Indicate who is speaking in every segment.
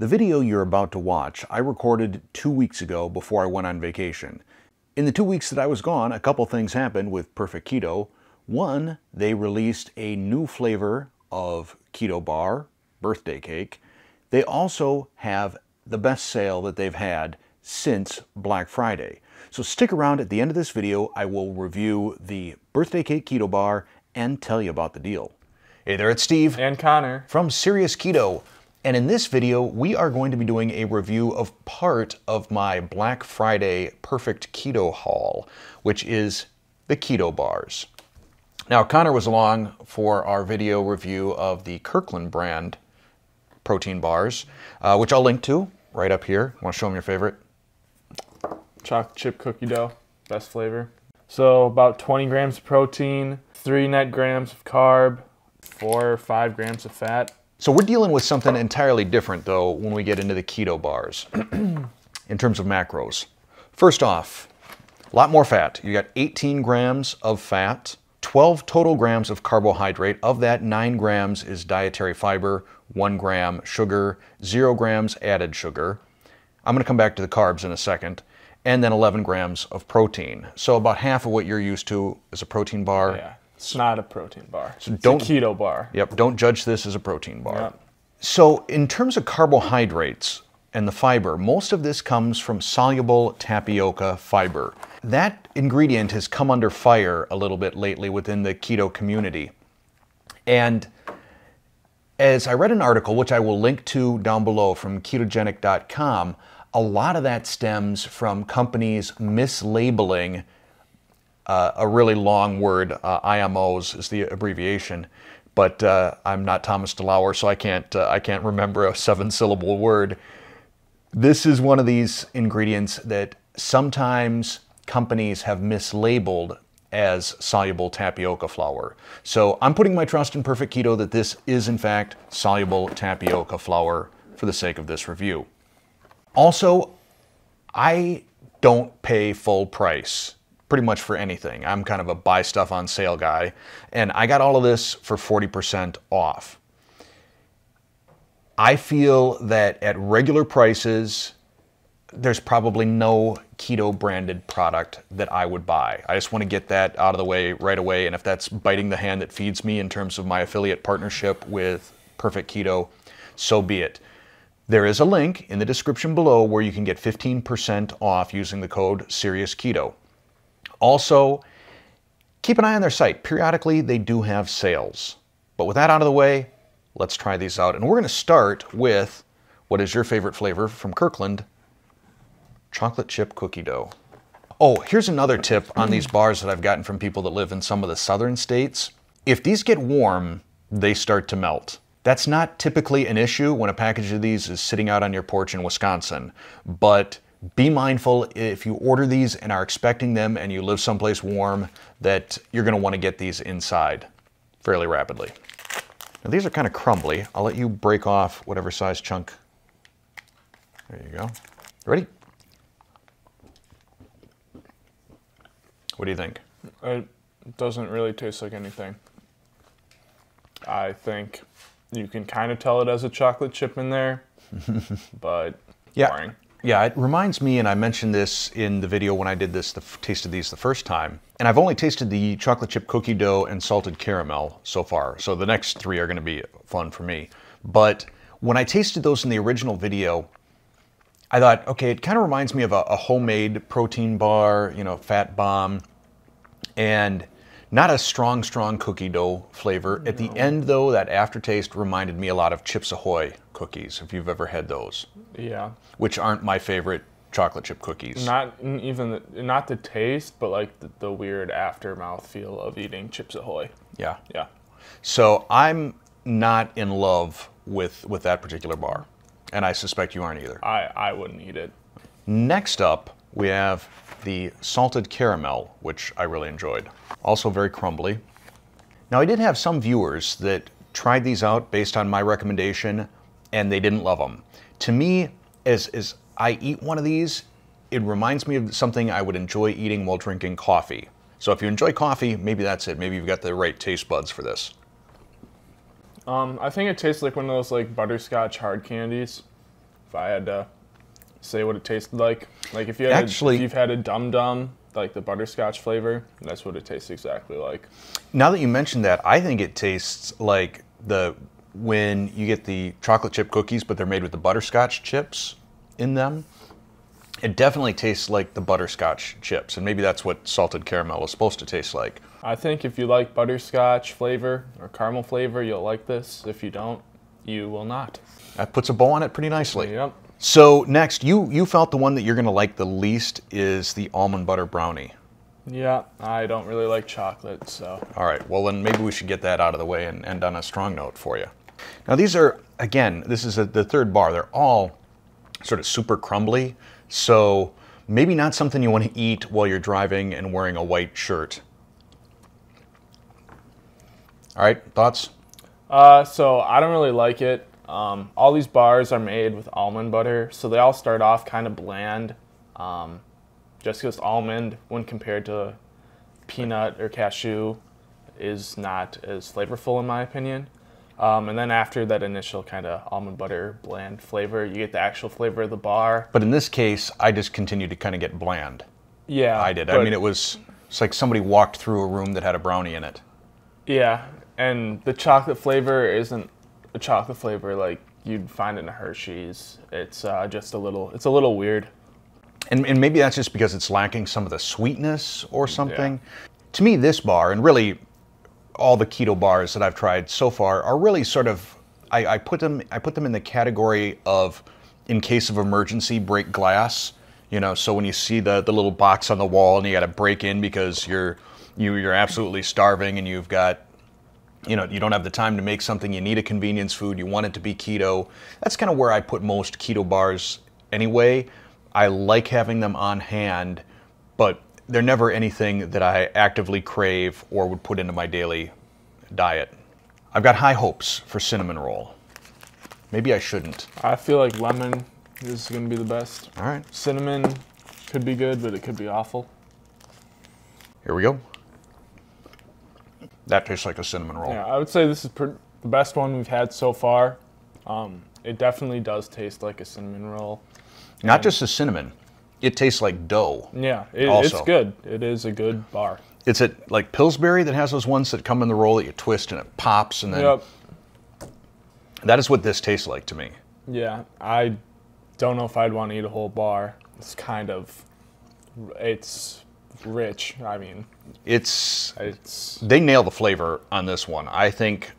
Speaker 1: The video you're about to watch, I recorded 2 weeks ago before I went on vacation. In the 2 weeks that I was gone, a couple things happened with Perfect Keto. One, they released a new flavor of Keto Bar, birthday cake. They also have the best sale that they've had since Black Friday. So stick around. At the end of this video, I will review the birthday cake Keto Bar and tell you about the deal. Hey there, it's Steve.
Speaker 2: And Connor.
Speaker 1: From Serious Keto. And in this video, we are going to be doing a review of part of my Black Friday Perfect Keto haul, which is the Keto Bars. Now, Connor was along for our video review of the Kirkland brand protein bars, which I'll link to right up here. Want to show them your favorite?
Speaker 2: Chocolate chip cookie dough, best flavor. So about 20 grams of protein, 3 net grams of carb, 4 or 5 grams of fat.
Speaker 1: So we're dealing with something entirely different, though, when we get into the Keto Bars in terms of macros. First off, a lot more fat. You got 18 grams of fat, 12 total grams of carbohydrate. Of that, 9 grams is dietary fiber, 1 gram sugar, 0 grams added sugar. I'm going to come back to the carbs in a second. And then 11 grams of protein. So about half of what you're used to is a protein bar.
Speaker 2: Yeah, it's not a protein bar.
Speaker 1: So
Speaker 2: it's a keto bar.
Speaker 1: Yep, don't judge this as a protein bar.
Speaker 2: Yep.
Speaker 1: So in terms of carbohydrates and the fiber, most of this comes from soluble tapioca fiber. That ingredient has come under fire a little bit lately within the keto community. And as I read an article, which I will link to down below from ketogenic.com, a lot of that stems from companies mislabeling a really long word. IMOs is the abbreviation, but I'm not Thomas DeLauer, so I can't remember a 7-syllable word. This is one of these ingredients that sometimes companies have mislabeled as soluble tapioca flour. So I'm putting my trust in Perfect Keto that this is in fact soluble tapioca flour for the sake of this review. Also, I don't pay full price pretty much for anything. I'm kind of a buy stuff on sale guy, and I got all of this for 40% off. I feel that at regular prices, there's probably no keto branded product that I would buy. I just want to get that out of the way right away, and if that's biting the hand that feeds me in terms of my affiliate partnership with Perfect Keto, so be it. There is a link in the description below where you can get 15% off using the code SeriousKeto. Also, keep an eye on their site. Periodically, they do have sales. But with that out of the way, let's try these out. And we're going to start with what is your favorite flavor from Kirkland, chocolate chip cookie dough. Oh, here's another tip on these bars that I've gotten from people that live in some of the southern states. If these get warm, they start to melt. That's not typically an issue when a package of these is sitting out on your porch in Wisconsin, but be mindful if you order these and are expecting them and you live someplace warm that you're going to want to get these inside fairly rapidly. Now these are kind of crumbly. I'll let you break off whatever size chunk. There you go. Ready? What do you think?
Speaker 2: It doesn't really taste like anything. I think you can kind of tell it as a chocolate chip in there, but boring.
Speaker 1: Yeah, it reminds me, and I mentioned this in the video when I did this, tasted these the first time, and I've only tasted the chocolate chip cookie dough and salted caramel so far, so the next 3 are going to be fun for me. But when I tasted those in the original video, I thought, okay, it kind of reminds me of a homemade protein bar, you know, fat bomb, and not a strong cookie dough flavor. No. At the end, though, that aftertaste reminded me a lot of Chips Ahoy cookies, if you've ever had those.
Speaker 2: Yeah.
Speaker 1: Which aren't my favorite chocolate chip cookies.
Speaker 2: Not the taste, but like the weird aftermouth feel of eating Chips Ahoy.
Speaker 1: Yeah.
Speaker 2: Yeah.
Speaker 1: So I'm not in love with that particular bar, and I suspect you aren't either.
Speaker 2: I wouldn't eat it.
Speaker 1: Next up, we have the salted caramel, which I really enjoyed. Also very crumbly. Now, I did have some viewers that tried these out based on my recommendation, and they didn't love them. To me, as I eat one of these, it reminds me of something I would enjoy eating while drinking coffee. So if you enjoy coffee, maybe that's it. Maybe you've got the right taste buds for this.
Speaker 2: I think it tastes like one of those like butterscotch hard candies. if I had to say what it tasted like. Like if you had if you've had a Dum Dum, like the butterscotch flavor, that's what it tastes exactly like.
Speaker 1: Now that you mentioned that, I think it tastes like when you get the chocolate chip cookies, but they're made with the butterscotch chips in them. It definitely tastes like the butterscotch chips, and maybe that's what salted caramel is supposed to taste like.
Speaker 2: I think if you like butterscotch flavor or caramel flavor, you'll like this. If you don't, you will not.
Speaker 1: That puts a bow on it pretty nicely.
Speaker 2: Yep.
Speaker 1: So next, you felt the one that you're going to like the least is the almond butter brownie.
Speaker 2: Yeah, I don't really like chocolate, so.
Speaker 1: All right, well then maybe we should get that out of the way and end on a strong note for you. Now these are, again, this is the third bar. They're all sort of super crumbly, so maybe not something you want to eat while you're driving and wearing a white shirt. All right, thoughts?
Speaker 2: So I don't really like it. All these bars are made with almond butter, so they all start off kind of bland. Just because almond, when compared to peanut or cashew, is not as flavorful in my opinion. And then after that initial kind of almond butter bland flavor, you get the actual flavor of the bar.
Speaker 1: But in this case, I just continued to kind of get bland.
Speaker 2: Yeah.
Speaker 1: I did. I mean, it's like somebody walked through a room that had a brownie in it.
Speaker 2: Yeah, and the chocolate flavor isn't a chocolate flavor like you'd find in a Hershey's. It's just a little weird.
Speaker 1: And maybe that's just because it's lacking some of the sweetness or something. Yeah. To me, this bar, and really all the keto bars that I've tried so far, are really sort of, I put them in the category of, in case of emergency, break glass. You know, so when you see the little box on the wall and you got to break in because you're absolutely starving and you've got, you know, you don't have the time to make something, you need a convenience food, you want it to be keto. That's kind of where I put most keto bars anyway. I like having them on hand, but they're never anything that I actively crave or would put into my daily diet. I've got high hopes for cinnamon roll. Maybe I shouldn't.
Speaker 2: I feel like lemon is going to be the best.
Speaker 1: All right.
Speaker 2: Cinnamon could be good, but it could be awful.
Speaker 1: Here we go. That tastes like a cinnamon roll.
Speaker 2: Yeah, I would say this is the best one we've had so far. It definitely does taste like a cinnamon roll.
Speaker 1: Not just the cinnamon, it tastes like dough.
Speaker 2: Yeah, it's good. It is a good bar.
Speaker 1: It's like Pillsbury that has those ones that come in the roll that you twist and it pops and then...
Speaker 2: Yep.
Speaker 1: That is what this tastes like to me.
Speaker 2: Yeah, I don't know if I'd want to eat a whole bar. It's rich. I mean,
Speaker 1: they nail the flavor on this one. I think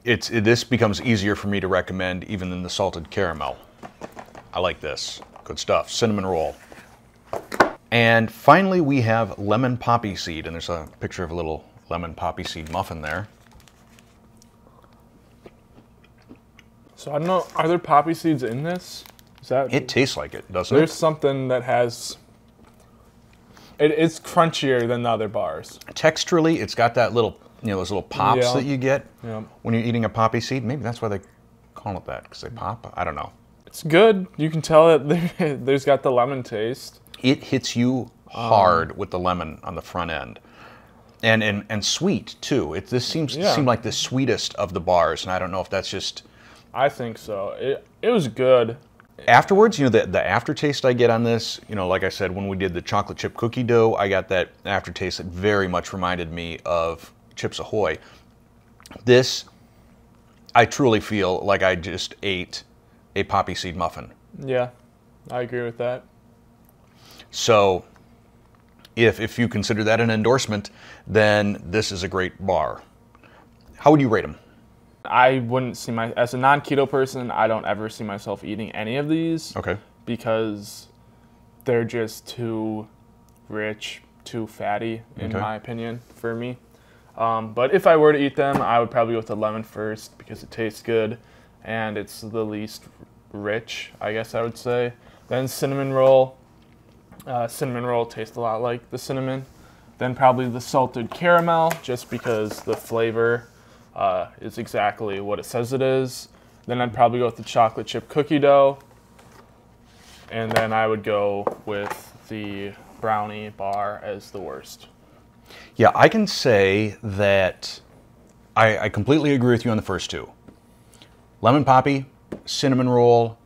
Speaker 1: this becomes easier for me to recommend even than the salted caramel. I like this. Good stuff. Cinnamon roll. And finally, we have lemon poppy seed, and there's a picture of a little lemon poppy seed muffin there.
Speaker 2: So I don't know, are there poppy seeds in this?
Speaker 1: It tastes like it, doesn't it?
Speaker 2: There's something that has... It's crunchier than the other bars.
Speaker 1: Texturally, it's got that little, those little pops that you get when you're eating a poppy seed. Maybe that's why they call it that, because they pop. I don't know.
Speaker 2: It's good. You can tell that there's got the lemon taste.
Speaker 1: It hits you hard with the lemon on the front end. And sweet, too. This seems to seem like the sweetest of the bars, and I don't know if that's just...
Speaker 2: I think so. It was good.
Speaker 1: Afterwards, the aftertaste I get on this, like I said, when we did the chocolate chip cookie dough, I got that aftertaste that very much reminded me of Chips Ahoy. This, I truly feel like I just ate a poppy seed muffin.
Speaker 2: Yeah, I agree with that.
Speaker 1: So, if you consider that an endorsement, then this is a great bar. How would you rate them?
Speaker 2: I wouldn't see as a non-keto person, I don't ever see myself eating any of these.
Speaker 1: Okay.
Speaker 2: Because they're just too rich, too fatty, in my opinion, for me. But if I were to eat them, I would probably go with the lemon first because it tastes good and it's the least rich, I guess I would say. Then cinnamon roll. Cinnamon roll tastes a lot like the cinnamon. Then probably the salted caramel, just because the flavor is exactly what it says it is. Then I'd probably go with the chocolate chip cookie dough. And then I would go with the brownie bar as the worst.
Speaker 1: Yeah, I can say that I completely agree with you on the first two. Lemon poppy, cinnamon roll.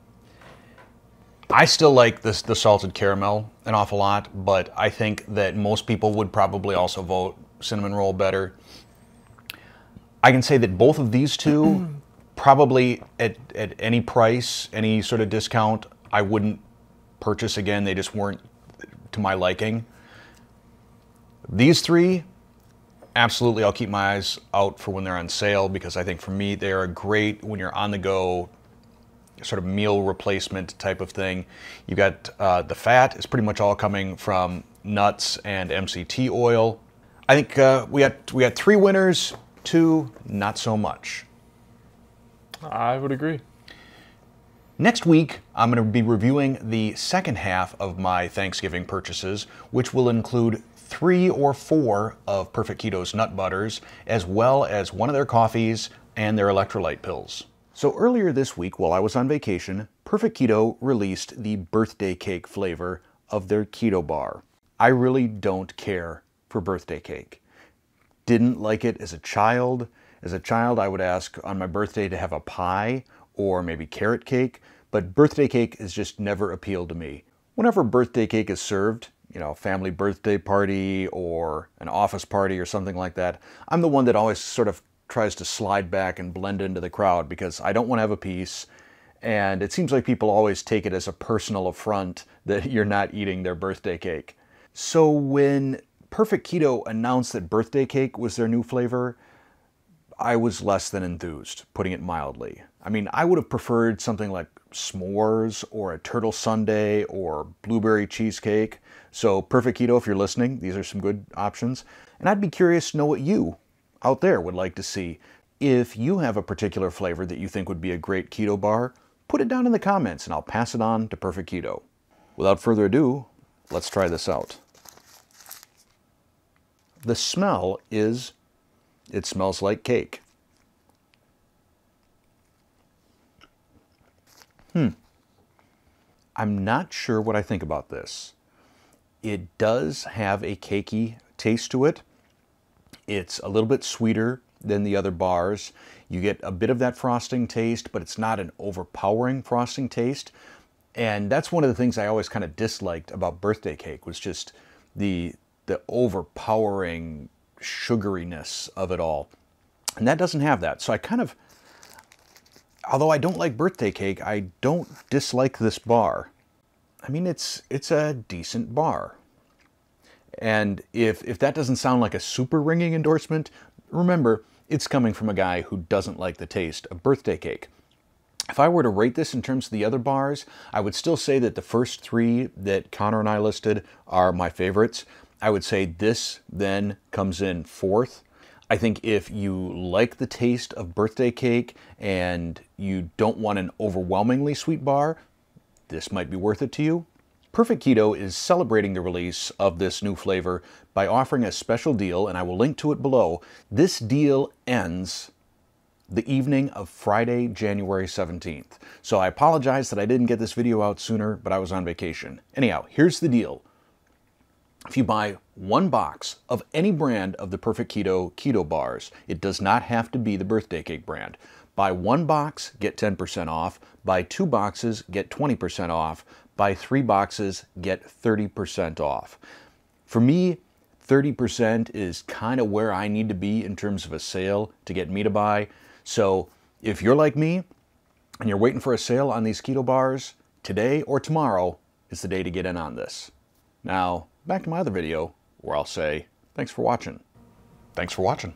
Speaker 1: I still like the salted caramel an awful lot, but I think that most people would probably also vote cinnamon roll better. I can say that both of these two, probably at any price, any sort of discount, I wouldn't purchase again. They just weren't to my liking. These three, absolutely, I'll keep my eyes out for when they're on sale, because I think for me they are great when you're on the go, sort of meal replacement type of thing. You got the fat is pretty much all coming from nuts and MCT oil. I think we got 3 winners, 2 not so much.
Speaker 2: I would agree.
Speaker 1: Next week, I'm going to be reviewing the second half of my Thanksgiving purchases, which will include 3 or 4 of Perfect Keto's nut butters, as well as one of their coffees and their electrolyte pills. So earlier this week, while I was on vacation, Perfect Keto released the birthday cake flavor of their Keto Bar. I really don't care for birthday cake. Didn't like it as a child. As a child, I would ask on my birthday to have a pie or maybe carrot cake, but birthday cake has just never appealed to me. Whenever birthday cake is served, you know, family birthday party or an office party or something like that, I'm the one that always sort of tries to slide back and blend into the crowd because I don't want to have a piece, and it seems like people always take it as a personal affront that you're not eating their birthday cake. So when Perfect Keto announced that birthday cake was their new flavor, I was less than enthused, putting it mildly. I mean, I would have preferred something like s'mores or a turtle sundae or blueberry cheesecake. So Perfect Keto, if you're listening, these are some good options. And I'd be curious to know what you out there would like to see. If you have a particular flavor that you think would be a great keto bar, put it down in the comments and I'll pass it on to Perfect Keto. Without further ado, let's try this out. The smell is, it smells like cake. I'm not sure what I think about this. It does have a cakey taste to it. It's a little bit sweeter than the other bars. You get a bit of that frosting taste, but it's not an overpowering frosting taste. And that's one of the things I always kind of disliked about birthday cake, was just the overpowering sugariness of it all. And that doesn't have that. So I kind of, although I don't like birthday cake, I don't dislike this bar. I mean, it's a decent bar. And if that doesn't sound like a super ringing endorsement, remember, it's coming from a guy who doesn't like the taste of birthday cake. If I were to rate this in terms of the other bars, I would still say that the first 3 that Connor and I listed are my favorites. I would say this then comes in 4th. I think if you like the taste of birthday cake and you don't want an overwhelmingly sweet bar, this might be worth it to you. Perfect Keto is celebrating the release of this new flavor by offering a special deal, and I will link to it below. This deal ends the evening of Friday, January 17th. So I apologize that I didn't get this video out sooner, but I was on vacation. Anyhow, here's the deal. If you buy 1 box of any brand of the Perfect Keto Keto Bars, it does not have to be the birthday cake brand. Buy 1 box, get 10% off. Buy 2 boxes, get 20% off. Buy 3 boxes, get 30% off. For me, 30% is kind of where I need to be in terms of a sale to get me to buy. So if you're like me and you're waiting for a sale on these keto bars, today or tomorrow is the day to get in on this. Now, back to my other video where I'll say, thanks for watching. Thanks for watching.